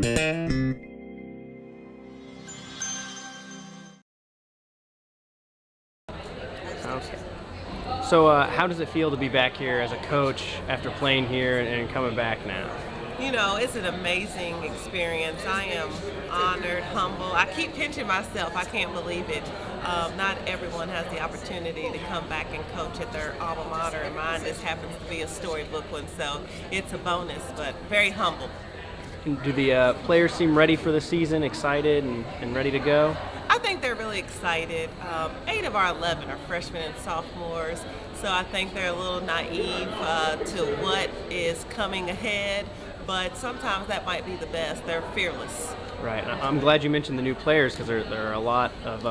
So how does it feel to be back here as a coach after playing here and coming back now? You know, it's an amazing experience. I am honored, humble. I keep pinching myself. I can't believe it. Not everyone has the opportunity to come back and coach at their alma mater, and mine just happens to be a storybook one, so it's a bonus, but very humble. Do the players seem ready for the season, excited and ready to go? I think they're really excited. 8 of our 11 are freshmen and sophomores, so I think they're a little naive to what is coming ahead, but sometimes that might be the best. They're fearless. Right. I'm glad you mentioned the new players because there are a lot of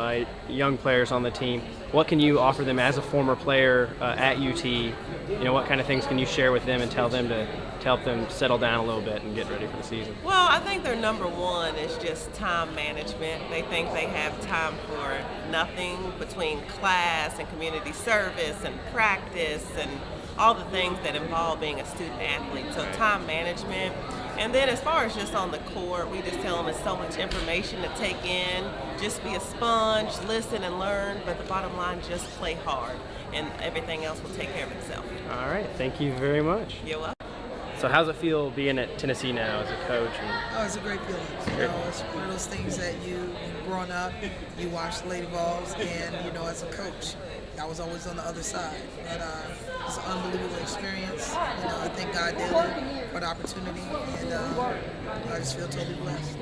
young players on the team. What can you offer them as a former player at UT? You know, what kind of things can you share with them and tell them to help them settle down a little bit and get ready for the season? Well, I think their number one is just time management. They think they have time for nothing between class and community service and practice and all the things that involve being a student athlete. So time management. And then as far as just on the court, we just tell them it's so much information to take in. Just be a sponge, listen and learn, but the bottom line, just play hard, and everything else will take care of itself. All right, thank you very much. You're welcome. So how's it feel being at Tennessee now as a coach? Oh, it's a great feeling. You know, it's one of those things that when growing up, you watch Lady Vols, and you know, as a coach, I was always on the other side. But it's an unbelievable experience. You know, I thank God daily for the opportunity, and I just feel totally blessed.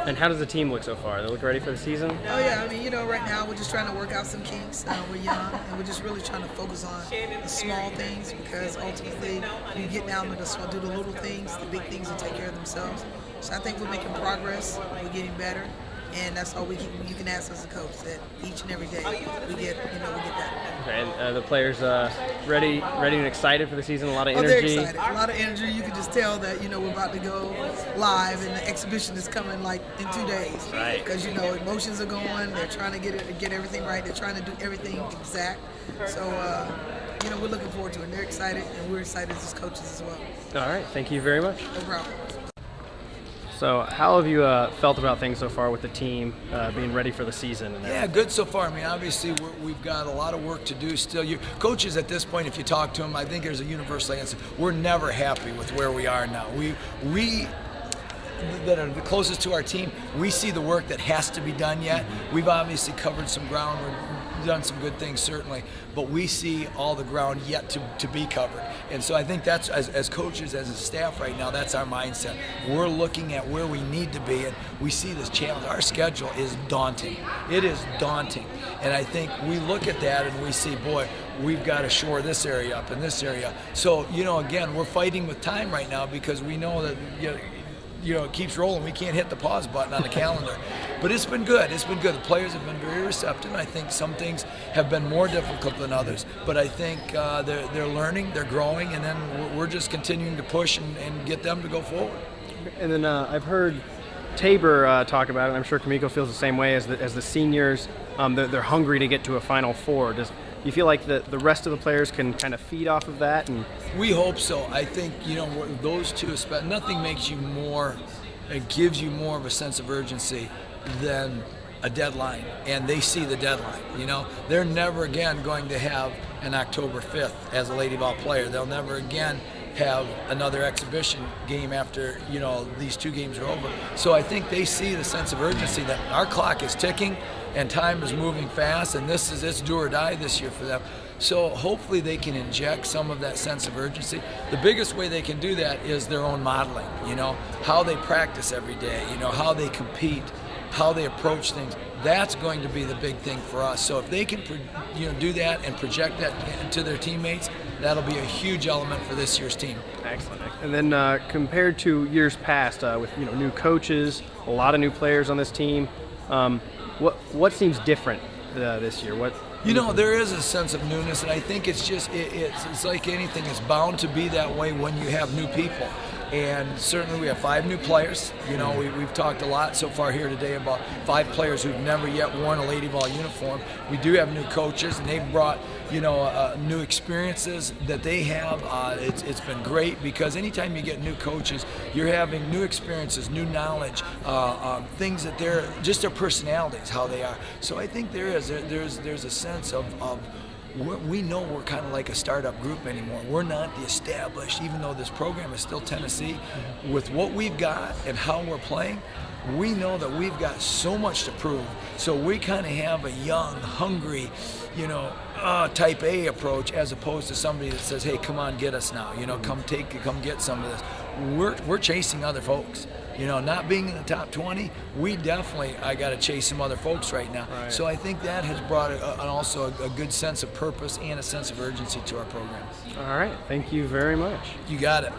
And how does the team look so far? They look ready for the season? Oh yeah, I mean, you know, right now we're just trying to work out some kinks. We're young, and we're just really trying to focus on the small things, because ultimately, you get down to do the little things, the big things will take care of themselves. So I think we're making progress. We're getting better. And that's all you can ask as a coach, that each and every day we get better. Okay, and the players ready and excited for the season. A lot of energy. They're excited. A lot of energy. You can just tell that we're about to go live, and the exhibition is coming like in 2 days. Right. Because emotions are going. They're trying to get everything right. They're trying to do everything exact. So we're looking forward to it. They're excited, and we're excited as coaches as well. All right. Thank you very much. No problem. So how have you felt about things so far with the team being ready for the season? Yeah, good so far. I mean, obviously we've got a lot of work to do still. Coaches at this point, if you talk to them, I think there's a universal answer. We're never happy with where we are now. We that are the closest to our team, we see the work that has to be done yet. We've obviously covered some ground. We've done some good things, certainly, but we see all the ground yet to be covered. And so I think that's, as coaches, as a staff right now, that's our mindset. We're looking at where we need to be, and we see this challenge. Our schedule is daunting. It is daunting. And I think we look at that and we see, boy, we've got to shore this area up and this area. So, again, we're fighting with time right now, because we know that, it keeps rolling. We can't hit the pause button on the calendar. But it's been good. It's been good. The players have been very receptive. I think some things have been more difficult than others. But I think they're learning, they're growing, and then we're just continuing to push and get them to go forward. And then I've heard Tabor talk about it, and I'm sure Kamiko feels the same way as the seniors. They're hungry to get to a Final Four. Do you feel like the rest of the players can kind of feed off of that? And we hope so. I think, those two, nothing makes you more, it gives you more of a sense of urgency than a deadline, and they see the deadline. They're never again going to have an October 5th as a Lady Vol player. They'll never again have another exhibition game after these 2 games are over. So I think they see the sense of urgency that our clock is ticking and time is moving fast, and it's do or die this year for them. So hopefully they can inject some of that sense of urgency. The biggest way they can do that is their own modeling, how they practice every day, how they compete, how they approach things. That's going to be the big thing for us. So if they can do that and project that to their teammates, that'll be a huge element for this year's team. Excellent. And then compared to years past, with new coaches, a lot of new players on this team, what seems different this year? There is a sense of newness, and I think it's just it's like anything. It's bound to be that way when you have new people. And certainly we have 5 new players. We've talked a lot so far here today about 5 players who've never yet worn a Lady Vol uniform. We do have new coaches, and they've brought new experiences that they have. It's been great because anytime you get new coaches, you're having new experiences, new knowledge, things that they're just their personalities, how they are. So I think there's a sense of we know we're kind of like a startup group anymore. We're not the established, even though this program is still Tennessee. With what we've got and how we're playing, we know that we've got so much to prove. So we kind of have a young, hungry, type A approach, as opposed to somebody that says, "Hey, come on, get us now. Come get some of this." We're chasing other folks. Not being in the top 20, I got to chase some other folks right now. Right. So I think that has brought also a good sense of purpose and a sense of urgency to our program. All right. Thank you very much. You got it.